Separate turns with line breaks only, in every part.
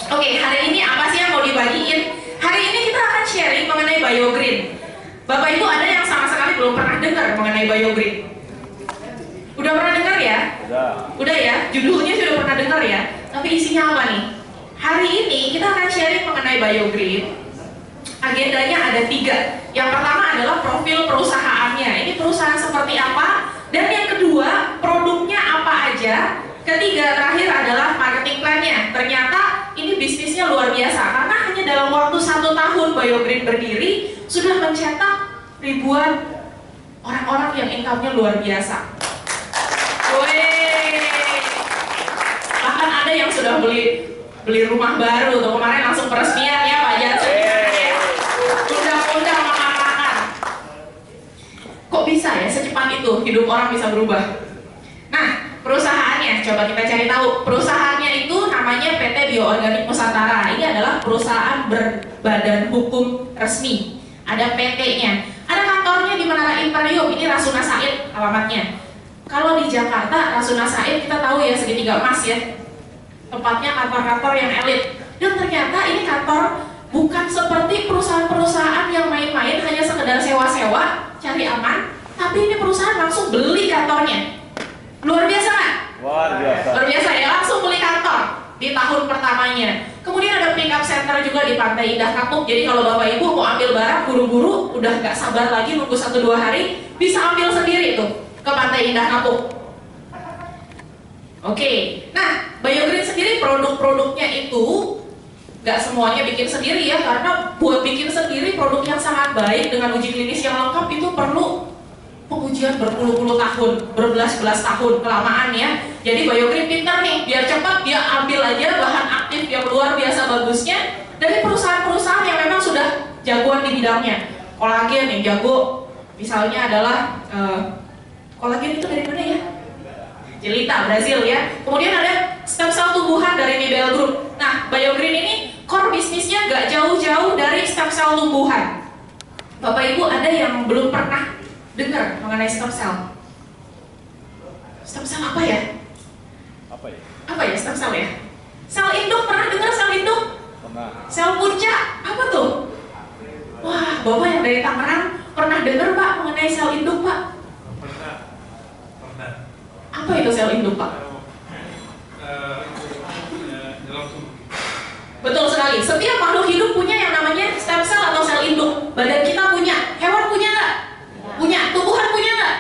Oke, hari ini apa sih yang mau dibagiin? Hari ini kita akan sharing mengenai BioGreen. Bapak Ibu ada yang sama sekali belum pernah dengar mengenai BioGreen? Udah pernah dengar ya? Udah ya? Judulnya sudah pernah dengar ya? Tapi isinya apa nih? Hari ini kita akan sharing mengenai BioGreen. Agendanya ada 3. Yang pertama adalah profil perusahaannya. Ini perusahaan seperti apa? Dan yang kedua, produknya apa aja? Ketiga, terakhir adalah marketing plan-nya. Ternyata ini bisnisnya luar biasa karena hanya dalam waktu 1 tahun BioGreen berdiri sudah mencetak ribuan orang-orang yang income-nya luar biasa. Bahkan ada yang sudah beli rumah baru tuh kemarin langsung peresmian ya Pak Jansen. Undang-undang makan. Kok bisa ya secepat itu hidup orang bisa berubah? Nah, perusahaannya coba kita cari tahu. Perusahaannya itu namanya PT Bioorganik Nusantara. Ini adalah perusahaan berbadan hukum resmi. Ada PT-nya. Ada kantornya di Menara Imperium. Ini Rasuna Said alamatnya. Kalau di Jakarta, Rasuna Said kita tahu ya segitiga emas ya. Tempatnya kantor-kantor yang elit. Dan ternyata ini kantor bukan seperti perusahaan-perusahaan yang main-main hanya sekedar sewa-sewa, cari aman. Tapi ini perusahaan langsung beli kantornya. Luar biasa nggak?
Luar biasa.
Luar biasa ya, langsung beli kantor di tahun pertamanya. Kemudian ada pick up center juga di Pantai Indah Kapuk. Jadi kalau Bapak Ibu mau ambil barang buru-buru, udah nggak sabar lagi nunggu 1-2 hari, bisa ambil sendiri tuh ke Pantai Indah Kapuk. Oke, nah BioGreen sendiri produk-produknya itu nggak semuanya bikin sendiri ya, karena buat bikin sendiri produk yang sangat baik dengan uji klinis yang lengkap itu perlu pengujian berpuluh-puluh tahun, berbelas-belas tahun kelamaan ya. Jadi BioGreen pintar nih, biar cepat dia ambil aja bahan aktif yang luar biasa bagusnya dari perusahaan-perusahaan yang memang sudah jagoan di bidangnya. Kolagen yang jago, misalnya adalah kolagen itu dari mana ya? Jelita, Brazil ya. Kemudian ada stem cell tumbuhan dari Nibel Group. Nah, BioGreen ini core bisnisnya nggak jauh-jauh dari stem cell tumbuhan. Bapak Ibu ada yang belum pernah dengar mengenai stem cell? Stem cell apa ya? Apa ya stem cell ya? Sel induk, pernah dengar sel induk?
Pernah.
Sel punca, apa tuh? Wah, Bapak yang dari Tangerang pernah dengar Pak mengenai sel induk Pak?
Pernah.
Apa itu sel induk Pak?
Dalam tubuh.
Betul sekali, setiap makhluk hidup punya yang namanya stem cell atau sel induk. Badan kita punya, hewan punya nggak? Punya, tumbuhan punya nggak?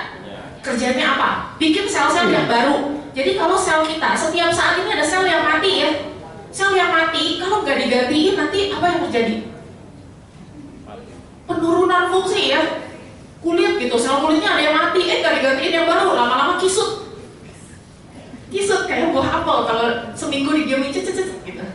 Kerjanya apa? Bikin sel-sel yang baru. Jadi kalau sel kita, setiap saat ini ada sel yang mati ya. Sel yang mati, kalau nggak digantiin nanti apa yang terjadi? Penurunan fungsi ya. Kulit gitu, sel kulitnya ada yang mati, nggak digantiin yang baru, lama-lama kisut. Kisut kayak buah apel, kalau seminggu didiamin gitu,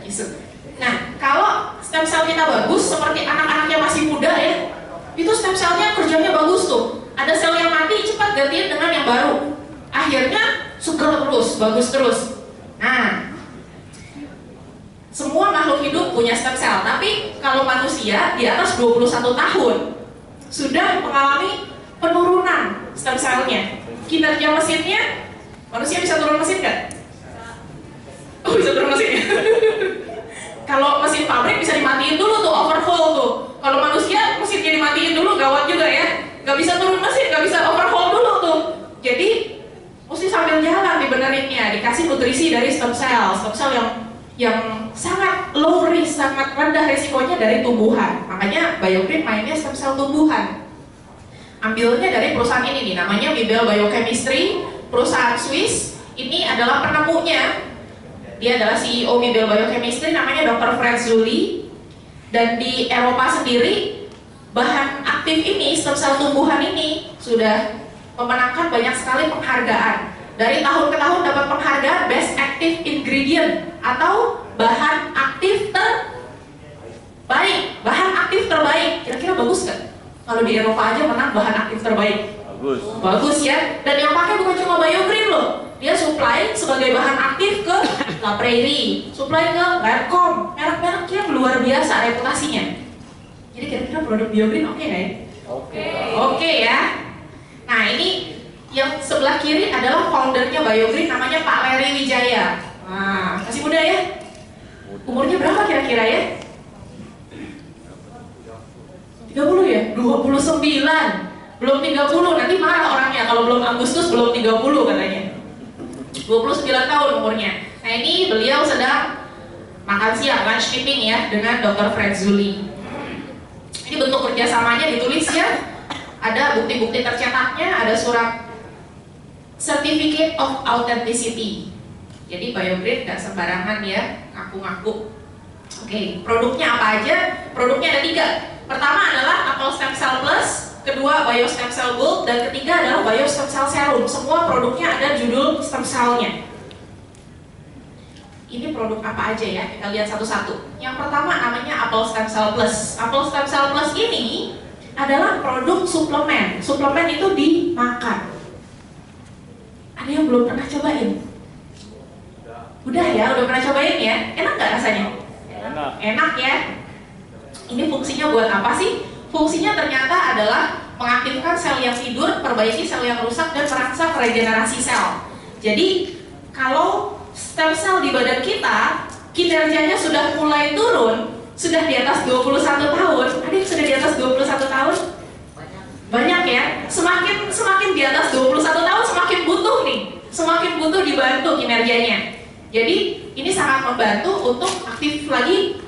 kisut. Nah, kalau stem cell kita bagus, seperti anak-anak yang masih muda ya, itu stem cellnya kerjanya bagus tuh. Ada sel yang mati, cepat gantiin dengan yang baru. Akhirnya seger terus, bagus terus. Nah, semua makhluk hidup punya stem cell, tapi kalau manusia di atas 21 tahun sudah mengalami penurunan stem cellnya. Kinerja mesinnya, manusia bisa turun mesin nggak? Oh, bisa turun mesin ya? Kalau mesin pabrik bisa dimatiin dulu tuh, overhaul tuh. Kalau manusia mesinnya dimatiin dulu, gawat juga ya. Nggak bisa turun mesin, nggak bisa overhaul dulu tuh. Jadi mesti sambil jalan dibenerinnya, dikasih nutrisi dari stem cell yang sangat low risk, sangat rendah risikonya dari tumbuhan. Makanya BioGreen mainnya stem cell tumbuhan. Ambilnya dari perusahaan ini nih, namanya Mibel Biochemistry, perusahaan Swiss. Ini adalah penemunya. Dia adalah CEO Mibel Biochemistry, namanya Dr. Fred Zuli. Dan di Eropa sendiri, bahan aktif ini, stem cell tumbuhan ini sudah memenangkan banyak sekali penghargaan. Dari tahun ke tahun dapat penghargaan Best Active Ingredient atau bahan aktif terbaik. Bahan aktif terbaik, kira-kira bagus nggak? Kalau di Eropa aja menang bahan aktif terbaik. Bagus ya. Dan yang pakai bukan cuma BioGreen loh. Dia supply sebagai bahan aktif ke La Prairie, supply ke Lancome, merek-merek yang luar biasa reputasinya. Jadi kira-kira produk BioGreen oke nggak ya? Oke ya. Nah ini yang sebelah kiri adalah foundernya BioGreen, namanya Pak Larry Wijaya. Nah, masih muda ya? Umurnya berapa kira-kira ya? 30 ya? 29. Belum 30, nanti marah orangnya kalau belum Agustus belum 30 katanya. 29 tahun umurnya. Nah ini beliau sedang makan siang, lunch meeting ya, dengan Dr. Fretzuli. Ini bentuk kerjasamanya ditulis ya. Ada bukti-bukti tercetaknya, ada surat Certificate of Authenticity. Jadi BioGrade nggak sembarangan ya, ngaku-ngaku. Oke, produknya apa aja? Produknya ada 3. Pertama adalah Apple Stem Cell Plus, kedua Bio Stem Cell Gold, dan ketiga adalah Bio Stem Cell Serum. Semua produknya ada judul stem cell-nya. Ini produk apa aja ya? Kita lihat satu-satu. Yang pertama namanya Apple Stem Cell Plus. Apple Stem Cell Plus ini adalah produk suplemen. Suplemen itu dimakan. Ada yang belum pernah cobain? Udah ya, udah pernah cobain ya? Enak nggak rasanya?
Enak.
Enak ya? Ini fungsinya buat apa sih? Fungsinya ternyata adalah mengaktifkan sel yang tidur, perbaiki sel yang rusak, dan merangsang regenerasi sel. Jadi, kalau stem cell di badan kita, kinerjanya sudah mulai turun, sudah di atas 21 tahun, ada yang sudah di atas 21 tahun? Banyak ya? Semakin di atas 21 tahun, semakin butuh nih. Semakin butuh dibantu kinerjanya. Jadi, ini sangat membantu untuk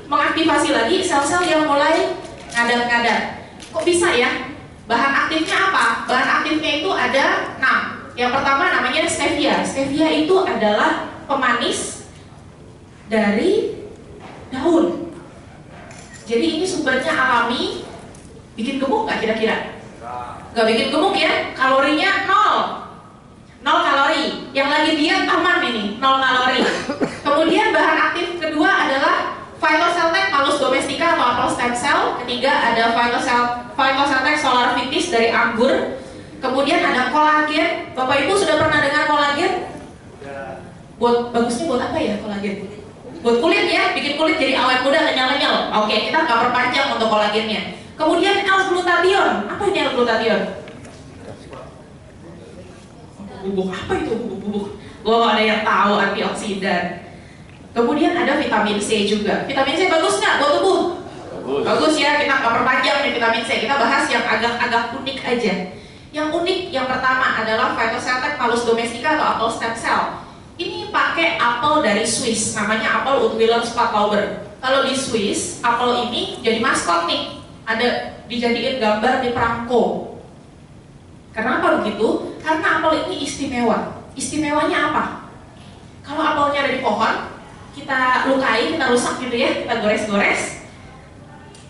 mengaktifasi lagi sel-sel yang mulai ngadat-ngadat. Kok bisa ya? Bahan aktifnya apa? Bahan aktifnya itu ada 6. Yang pertama namanya stevia. Stevia itu adalah pemanis dari daun. Jadi ini sumbernya alami. Bikin gemuk nggak kira-kira? Nggak bikin gemuk ya? Kalorinya 0 kalori. Yang lagi diet aman ini, 0 kalori. Kemudian bahan aktif kedua adalah Phytoceltec Malus domestica atau apel stem cell. Ketiga ada Phytoceltec solar vitis dari anggur. Kemudian ada kolagen. Bapak Ibu sudah pernah dengar kolagen? Bagusnya buat apa ya kolagen? Buat kulit ya, bikin kulit jadi awet muda, kenyal-kenyal. Oke, kita nggak perpanjang untuk kolagennya. Kemudian L-glutathione. Apa ini L-glutathione? Bubuk apa itu bubuk-bubuk? Gua nggak ada yang tahu, antioksidan. Kemudian ada vitamin C juga. Vitamin C bagus nggak buat tubuh? Bagus ya, kita nggak perpanjang nih vitamin C. Kita bahas yang agak-agak unik aja. Yang unik yang pertama adalah Phytoceltec Malus domestica atau apel stem cell. Ini pakai apel dari Swiss, namanya apel Utwiller Spatauber. Kalau di Swiss, apel ini jadi maskot nih. Ada dijadiin gambar di perangko. Kenapa begitu? Karena apel ini istimewa. Istimewanya apa? Kalau apelnya ada di pohon, kita lukai, kita rusak gitu ya, kita gores-gores.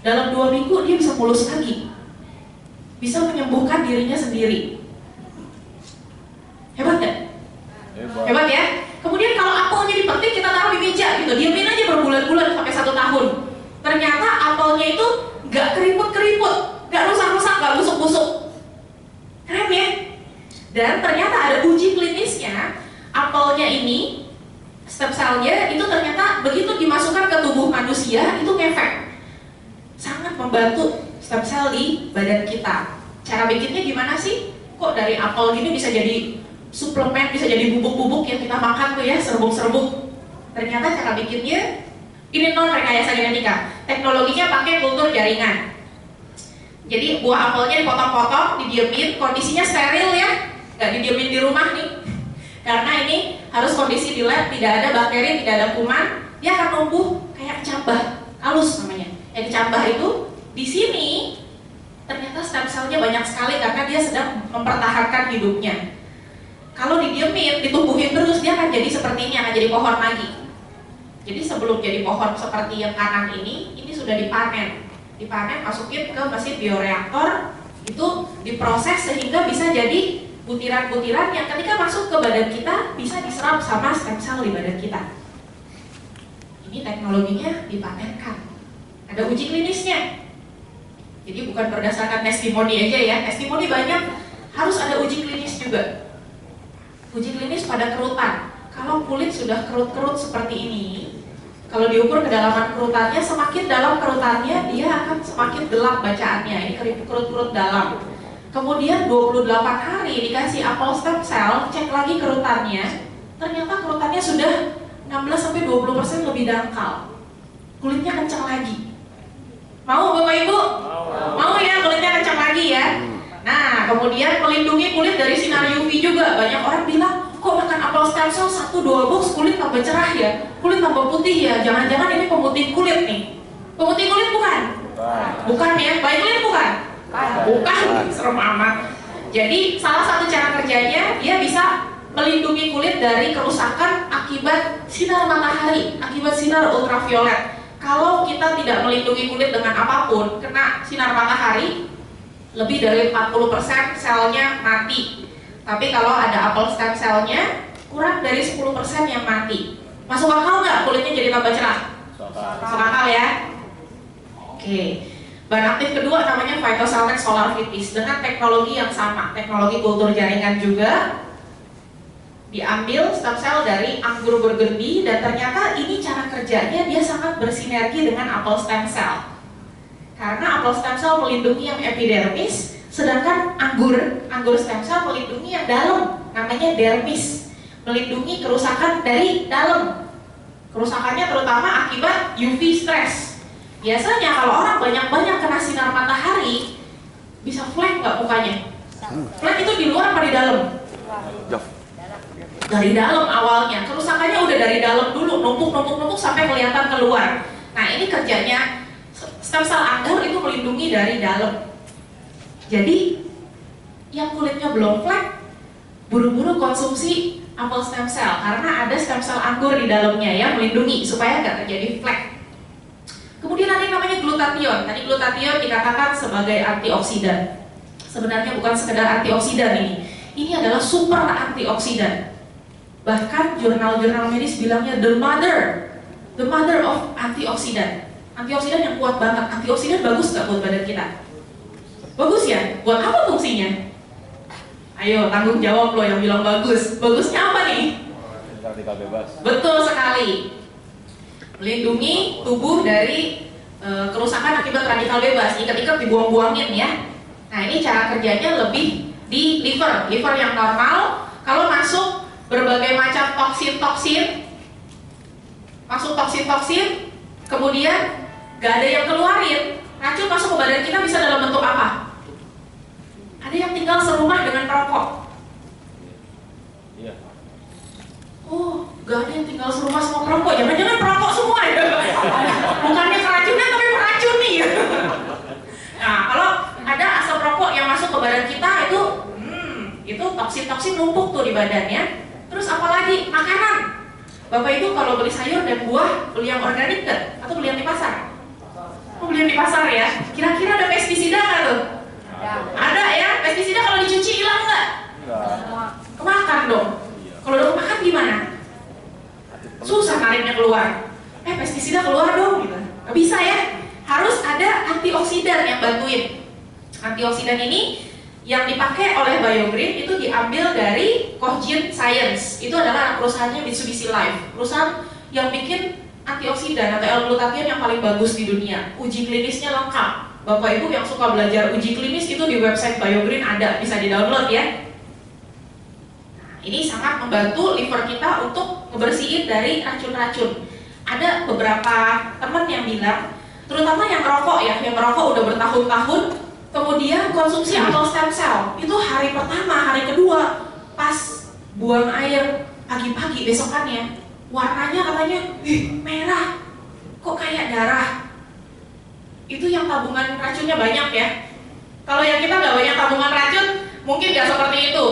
Dalam 2 minggu dia bisa mulus lagi. Bisa menyembuhkan dirinya sendiri. Hebat gak? Hebat ya? Kemudian kalau apelnya dipetik, kita taruh di meja gitu, diamin aja berbulan-bulan sampai 1 tahun. Ternyata apelnya itu gak keriput-keriput, gak rusak-rusak, gak busuk-busuk. Keren ya? Dan ternyata ada uji klinisnya, apelnya ini, stem cell-nya itu ternyata begitu dimasukkan ke tubuh manusia, itu ngefek. Sangat membantu stem cell di badan kita. Cara bikinnya gimana sih? Kok dari apel gini bisa jadi suplemen, bisa jadi bubuk-bubuk yang kita makan tuh ya, serbuk-serbuk. Ternyata cara bikinnya, ini non rekayasa genetika. Teknologinya pakai kultur jaringan. Jadi buah apelnya dipotong-potong, didiemin, kondisinya steril ya, nggak didiemin di rumah nih. Karena ini harus kondisi di lab, tidak ada bakteri, tidak ada kuman, dia akan tumbuh kayak cabah, halus namanya. Yang cabah itu di sini ternyata stem cell-nya banyak sekali karena dia sedang mempertahankan hidupnya. Kalau didiemin, ditumbuhin terus, dia akan jadi seperti ini, akan jadi pohon lagi. Jadi sebelum jadi pohon seperti yang kanan ini sudah dipanen. Dipanen, masukin ke mesin bioreaktor, itu diproses sehingga bisa jadi butiran-butiran yang ketika masuk ke badan kita bisa diserap sama stem cell di badan kita. Ini teknologinya dipatenkan. Ada uji klinisnya. Jadi bukan berdasarkan testimoni aja ya. Testimoni banyak, harus ada uji klinis juga. Uji klinis pada kerutan. Kalau kulit sudah kerut-kerut seperti ini, kalau diukur kedalaman kerutannya, semakin dalam kerutannya, dia akan semakin gelap bacaannya. Ini kerut-kerut dalam. Kemudian 28 hari dikasih apel stem cell, cek lagi kerutannya, ternyata kerutannya sudah 16-20% lebih dangkal. kulitnya kencang lagi. Mau Bapak Ibu? Mau ya kulitnya kencang lagi ya. Nah, kemudian melindungi kulit dari sinar UV juga. Banyak orang bilang, kok makan apel stem cell 1-2 box kulit tambah cerah ya, kulit tambah putih ya. Jangan-jangan ini pemutih kulit nih. Pemutih kulit bukan? Bukan ya, baik kulit bukan? Bukan, serem amat. Jadi salah satu cara kerjanya, dia bisa melindungi kulit dari kerusakan akibat sinar matahari, akibat sinar ultraviolet. Kalau kita tidak melindungi kulit dengan apapun, kena sinar matahari, lebih dari 40% selnya mati. Tapi kalau ada apel stem cell-nya, kurang dari 10% yang mati. Masuk akal nggak kulitnya jadi tambah cerah? Masuk akal ya? Oke. Bahan aktif kedua namanya Phytocellex Solar Vitis dengan teknologi yang sama, teknologi kultur jaringan juga. Diambil stem cell dari anggur burgundy dan ternyata ini cara kerjanya dia sangat bersinergi dengan apel stem cell. Karena apel stem cell melindungi yang epidermis, sedangkan anggur stem cell melindungi yang dalam, namanya dermis, melindungi kerusakan dari dalam. Kerusakannya terutama akibat UV stress. Biasanya kalau orang banyak-banyak kena sinar matahari, bisa flek nggak mukanya? Flek itu di luar apa di dalam? Dari dalam awalnya, kerusakannya udah dari dalam dulu, numpuk sampai kelihatan keluar. Nah ini kerjanya stem cell anggur itu melindungi dari dalam. Jadi yang kulitnya belum flek, buru-buru konsumsi apel stem cell karena ada stem cell anggur di dalamnya yang melindungi supaya nggak terjadi flek. Kemudian ada yang namanya glutathione. Tadi glutathione dikatakan sebagai antioksidan. Sebenarnya bukan sekedar antioksidan ini. Ini adalah super antioksidan. Bahkan jurnal-jurnal medis bilangnya the mother of antioksidan. Antioksidan yang kuat banget. Antioksidan bagus nggak buat badan kita? Bagus ya? Buat apa fungsinya? Ayo tanggung jawab lo yang bilang bagus. Bagusnya apa nih?
Radikal bebas.
Betul sekali. Melindungi tubuh dari kerusakan akibat radikal bebas. Ikat-ikat dibuang-buangin ya. Nah ini cara kerjanya lebih di liver yang normal. Kalau masuk berbagai macam toksin, masuk toksin, kemudian gak ada yang keluarin, racun masuk ke badan kita bisa dalam bentuk apa? Ada yang tinggal serumah dengan perokok.
Iya.
Oh, gak ada yang tinggal serumah sama perokok. Jangan-jangan perokok semua ya? Bukannya keracunan tapi meracuni. Nah, kalau ada asap rokok yang masuk ke badan kita itu toksin numpuk tuh di badannya. Terus apalagi makanan. Bapak Ibu kalau beli sayur dan buah, beli yang organik kan? Atau beli yang di pasar? Oh, beli yang di pasar ya. Kira-kira ada pestisida nggak tuh? Ada ya. Pestisida kalau dicuci hilang nggak? Kemakan dong. Kalau udah kemakan gimana? Susah nariknya keluar. Pestisida keluar dong gitu. Nggak bisa ya. Harus ada antioksidan yang bantuin. Antioksidan ini yang dipakai oleh BioGreen itu diambil dari Cogent Science. Itu adalah perusahaannya Mitsubishi Life, perusahaan yang bikin antioksidan atau L-glutathione yang paling bagus di dunia. Uji klinisnya lengkap. Bapak Ibu yang suka belajar uji klinis itu di website BioGreen ada, bisa di-download ya. Ini sangat membantu liver kita untuk ngebersihin dari racun-racun. Ada beberapa teman yang bilang, terutama yang rokok ya, yang merokok udah bertahun-tahun, kemudian konsumsi apel stem cell itu hari pertama, hari kedua pas buang air pagi-pagi besokannya warnanya katanya merah, kok kayak darah. Itu yang tabungan racunnya banyak ya. Kalau yang kita nggak banyak tabungan racun mungkin nggak seperti itu.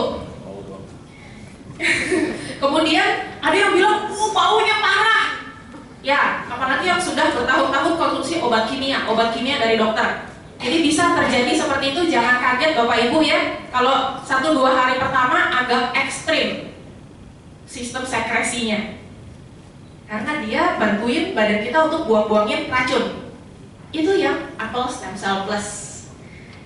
Kemudian ada yang bilang baunya parah ya, apalagi yang sudah bertahun-tahun konsumsi obat kimia dari dokter. Jadi bisa terjadi seperti itu, jangan kaget Bapak Ibu ya. Kalau 1-2 hari pertama agak ekstrim sistem sekresinya. Karena dia bantuin badan kita untuk buang-buangin racun. Itu yang apel stem cell plus.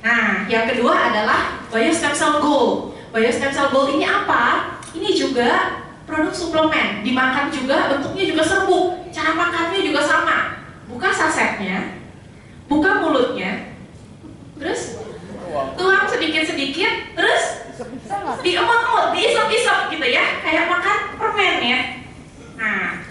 Nah, yang kedua adalah Biostem Cell Gold. Biostem Cell Gold ini apa? Ini juga produk suplemen, dimakan juga, bentuknya juga serbuk. Cara makannya juga sama. Buka sasetnya, buka mulutnya, terus tuang sedikit-sedikit, terus diemot-emot, diisap-isap gitu ya, kayak makan permen ya. Nah,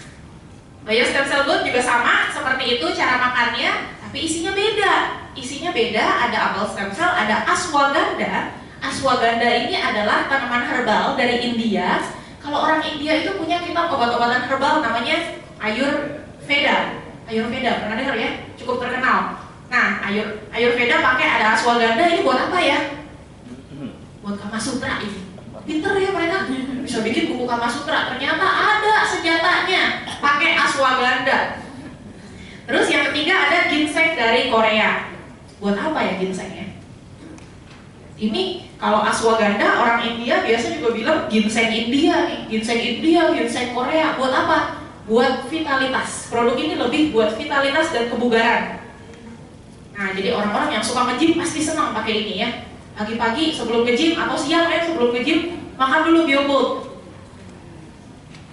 Biostem Cell gold juga sama seperti itu cara makannya, tapi isinya beda. Isinya beda, ada apel stem cell, ada ashwagandha. Ashwagandha ini adalah tanaman herbal dari India. Kalau orang India itu punya kitab obat-obatan herbal namanya Ayurveda. Ayurveda, pernah dengar ya? Cukup terkenal. Nah, Ayurveda pakai ada ashwagandha, ini buat apa ya? Buat Kama Sutra ini. Pinter ya mereka, bisa bikin buku Kama Sutra. Ternyata ada senjatanya, pakai ashwagandha. Terus yang ketiga ada ginseng dari Korea. Buat apa ya ginsengnya? Ini kalau ashwagandha orang India biasa juga bilang ginseng India nih, ginseng India, ginseng Korea. Buat apa? Buat vitalitas. Produk ini lebih buat vitalitas dan kebugaran. Nah, jadi orang-orang yang suka nge-gym pasti senang pakai ini ya. Pagi-pagi sebelum nge-gym atau siang ya sebelum nge-gym makan dulu Biogold.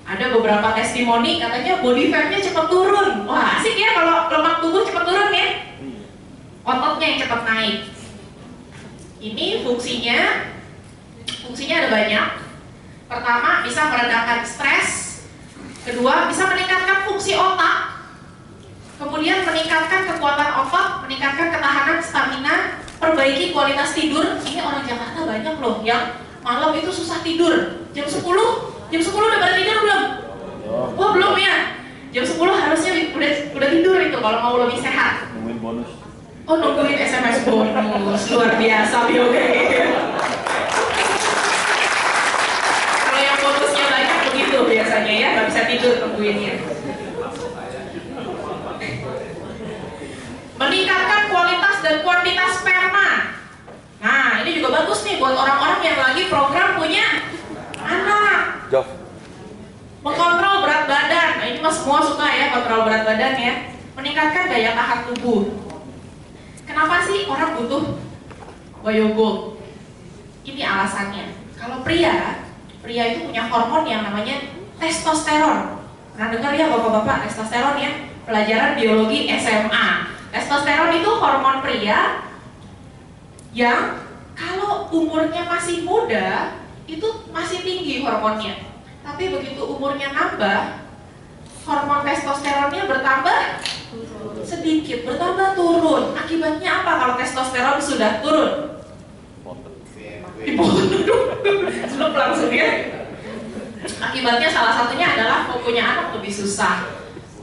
Ada beberapa testimoni katanya body fatnya cepat turun. Wah asik ya kalau lemak tubuh cepat turun ya. Ototnya yang cepat naik. Ini fungsinya ada banyak. Pertama bisa meredakan stres. Kedua bisa meningkatkan fungsi otak. Kemudian meningkatkan kekuatan otot, meningkatkan ketahanan stamina, perbaiki kualitas tidur. Ini orang Jakarta banyak loh yang malam itu susah tidur. Jam 10 udah pada tidur belum? Oh belum ya. Jam 10 harusnya udah tidur itu kalau mau lebih sehat.
Nungguin bonus.
Oh nungguin SMS bonus, luar biasa Bioge. Kalau yang bonusnya banyak begitu biasanya ya, nggak bisa tidur nungguinnya. Meningkatkan kualitas dan kuantitas sperma. Nah ini juga bagus nih buat orang-orang yang lagi program punya anak. Mengontrol berat badan. Nah, ini mas semua suka ya kontrol berat badan ya. Meningkatkan daya tahan tubuh. Kenapa sih orang butuh Biogold? Ini alasannya. Kalau pria itu punya hormon yang namanya testosteron. Pernah dengar ya bapak-bapak testosteron ya? Pelajaran biologi SMA. Testosteron itu hormon pria yang kalau umurnya masih muda itu masih tinggi hormonnya. Tapi begitu umurnya nambah, hormon testosteronnya bertambah sedikit, bertambah turun. Akibatnya apa kalau testosteron sudah turun? Dipotong langsung ya. Akibatnya salah satunya adalah mau punya anak lebih susah.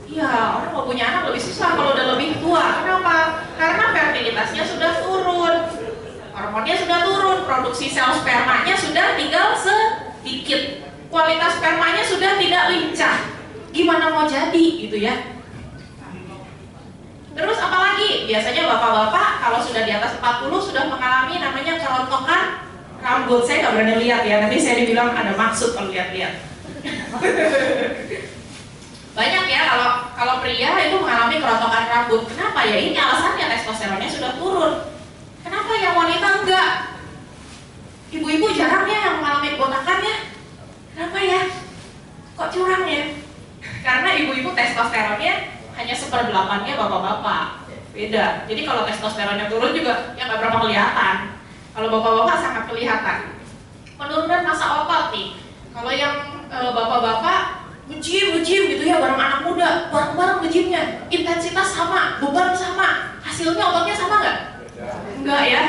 Iya, orang mau punya anak lebih susah kalau udah lebih tua. Kenapa? Karena fertilitasnya sudah turun, hormonnya sudah turun, produksi sel spermanya sudah tinggal sedikit, kualitas spermanya sudah tidak lincah. Gimana mau jadi gitu ya? Terus apalagi? Biasanya bapak-bapak kalau sudah di atas 40 sudah mengalami namanya kerontokan rambut. Saya nggak berani lihat ya, nanti saya dibilang ada maksud kalau lihat-lihat. Banyak ya kalau pria itu mengalami kerontokan rambut. Kenapa ya? Ini alasannya testosteronnya sudah turun. Kenapa yang wanita enggak? Ibu-ibu jarang ya yang mengalami botakan ya. Kenapa ya? Kok curang ya? Karena ibu-ibu testosteronnya hanya 1/8-nya bapak-bapak. Beda. Jadi kalau testosteronnya turun juga ya nggak berapa kelihatan. Kalau bapak-bapak sangat kelihatan. Penurunan massa otot nih. Kalau yang bapak-bapak nge-gym gitu ya bareng anak muda, bareng-bareng nge-gymnya, intensitas sama, beban sama, hasilnya ototnya sama nggak? Enggak ya?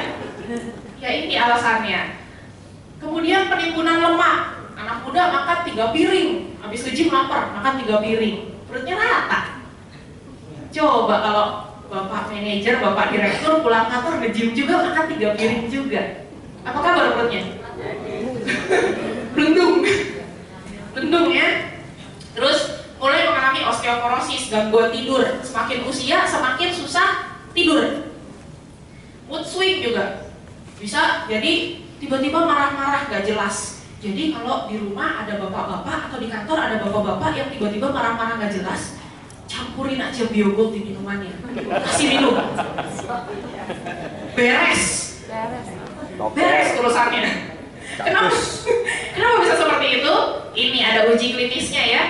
Ya ini alasannya. Kemudian penimbunan lemak. Anak muda makan 3 piring, habis nge-gym lapar, makan 3 piring, perutnya rata. Coba kalau bapak manajer, bapak direktur pulang kantor nge-gym juga makan 3 piring juga. Apa kabar perutnya? Belendung ya. Terus mulai mengalami osteoporosis, gangguan tidur. Semakin usia semakin susah tidur. Mood swing juga bisa jadi tiba-tiba marah-marah gak jelas. Jadi kalau di rumah ada bapak-bapak atau di kantor ada bapak-bapak yang tiba-tiba marah-marah gak jelas, campurin aja Biogold di minumannya, kasih minum, beres urusannya. Kenapa bisa seperti itu? Ini ada uji klinisnya ya.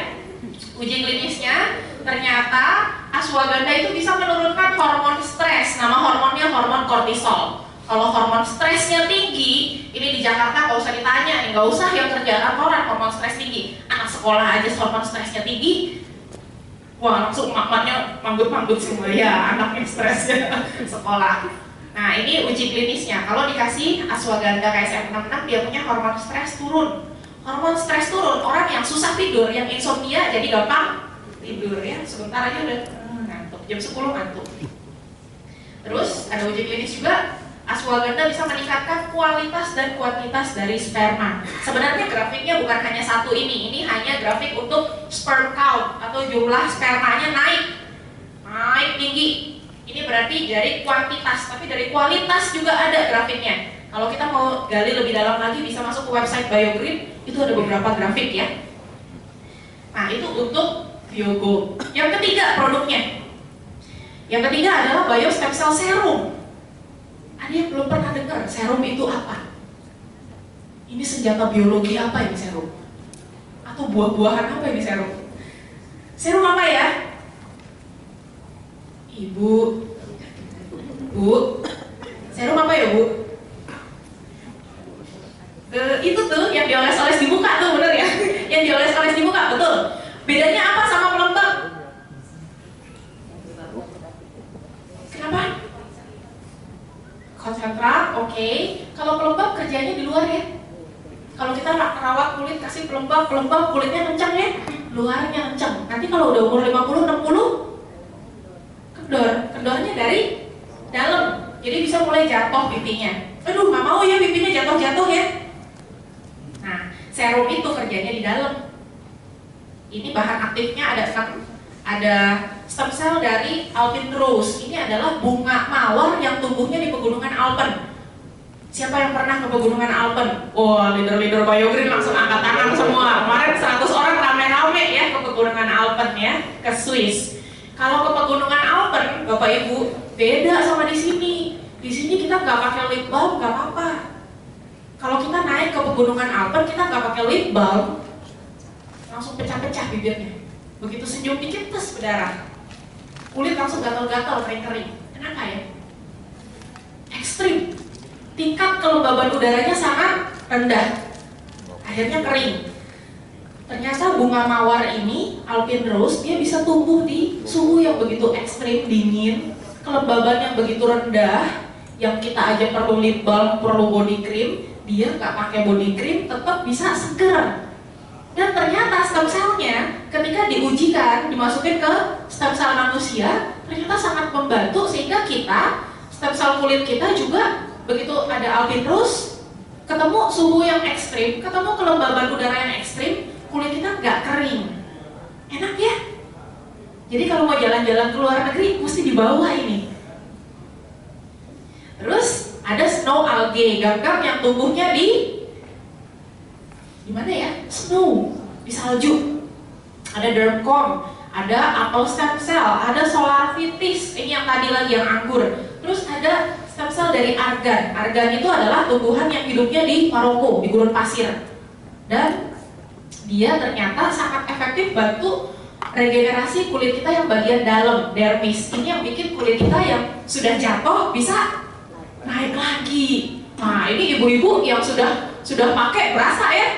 Uji klinisnya ternyata ashwagandha itu bisa menurunkan hormon stres. Nama hormonnya hormon kortisol. Kalau hormon stresnya tinggi, ini di Jakarta nggak usah ditanya nih, nggak usah yang kerja kantoran hormon stres tinggi. Anak sekolah aja hormon stresnya tinggi, Wah, langsung maknya manggut-manggut semua ya, anaknya stres ya sekolah. Nah, ini uji klinisnya. Kalau dikasih ashwagandha KSM66, dia punya hormon stres turun. Hormon stres turun, orang yang susah tidur, yang insomnia jadi gampang tidur ya. Sebentar aja udah ngantuk, jam 10 ngantuk. Terus ada uji klinis juga, ashwagandha bisa meningkatkan kualitas dan kuantitas dari sperma. Sebenarnya grafiknya bukan hanya satu ini hanya grafik untuk sperm count atau jumlah spermanya naik tinggi. Ini berarti dari kuantitas, tapi dari kualitas juga ada grafiknya. Kalau kita mau gali lebih dalam lagi bisa masuk ke website BioGreen, itu ada beberapa grafik ya. Nah, itu untuk Biogo. Yang ketiga produknya. Yang ketiga adalah Bio Stem Cell Serum. Ada yang belum pernah dengar serum itu apa? Ini senjata biologi apa ini serum? Atau buah-buahan apa ini serum? Serum apa ya? Ibu, Bu, serum apa ya Bu? Itu tuh yang dioles-oles di muka tuh, bener ya? Yang dioles-oles di muka, betul. Bedanya apa sama pelembab? Kenapa? Konsentrat, oke. Kalau pelembab kerjanya di luar ya. Kalau kita rawat kulit kasih pelembab kulitnya kencang ya, luarnya kencang. Nanti kalau udah umur 50-60 kendornya dari dalam, jadi bisa mulai jatuh pipinya. Aduh, nggak mau ya pipinya jatuh-jatuh ya. Nah, serum itu kerjanya di dalam. Ini bahan aktifnya ada stem cell dari Alpine Rose. Ini adalah bunga mawar yang tumbuhnya di pegunungan Alpen. Siapa yang pernah ke pegunungan Alpen? Wah, leader-leader BioGreen langsung angkat tangan semua. Kemarin 100 orang rame-rame ya ke pegunungan Alpen ya, ke Swiss. Kalau ke pegunungan Alpen, Bapak Ibu, beda sama di sini. Di sini kita nggak pakai lip balm, nggak apa-apa. Kalau kita naik ke pegunungan Alpen, kita nggak pakai lip balm, langsung pecah-pecah bibirnya. Begitu senyum dikit, terus berdarah. Kulit langsung gatal-gatal, kering-kering. Kenapa ya? Ekstrim. Tingkat kelembaban udaranya sangat rendah. Akhirnya kering. Ternyata bunga mawar ini, Alpine Rose, dia bisa tumbuh di suhu yang begitu ekstrim, dingin, kelembaban yang begitu rendah, yang kita aja perlu lip balm, perlu body cream, dia nggak pakai body cream, tetap bisa seger. Dan ternyata stem cell-nya ketika diujikan, dimasukin ke stem cell manusia, ternyata sangat membantu sehingga kita, stem cell kulit kita juga begitu ada Alpine Rose, ketemu suhu yang ekstrim, ketemu kelembaban udara yang ekstrim, kulit kita nggak kering. Enak ya? Jadi kalau mau jalan-jalan ke luar negeri, mesti dibawa ini. Terus ada snow algae, ganggang yang tumbuhnya di mana ya? Snow, di salju. Ada dermcom, ada apple stem cell, ada solar vitis, ini yang tadi lagi yang anggur. Terus ada stem cell dari argan. Argan itu adalah tumbuhan yang hidupnya di Maroko, di gurun pasir. Dan dia ternyata sangat efektif bantu regenerasi kulit kita yang bagian dalam, dermis. Ini yang bikin kulit kita yang sudah jatuh bisa naik lagi. Nah, ini ibu-ibu yang sudah pakai berasa ya,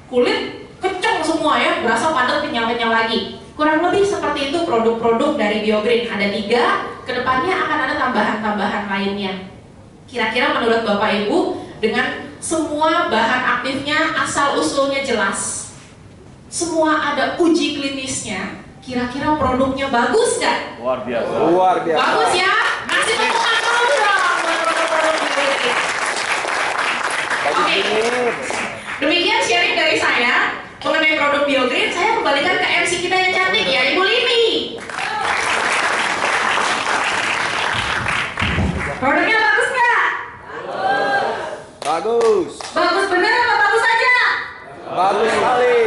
kulit kenceng semua ya, berasa padat kenyal-kenyal lagi. Kurang lebih seperti itu produk-produk dari BioGreen. Ada 3, kedepannya akan ada tambahan-tambahan lainnya. Kira-kira menurut Bapak Ibu, dengan semua bahan aktifnya asal-usulnya jelas, semua ada uji klinisnya, kira-kira produknya bagus nggak?
Luar biasa.
Luar biasa.
Bagus ya? Kasih tepuk tangan dulu dong buat produk-produk BioGreen. Oke. Demikian sharing dari saya mengenai produk BioGreen. Saya kembalikan ke MC kita yang cantik ya, Ibu Lini. Produknya bagus nggak?
Bagus.
Bagus bener apa bagus aja?
Bagus sekali.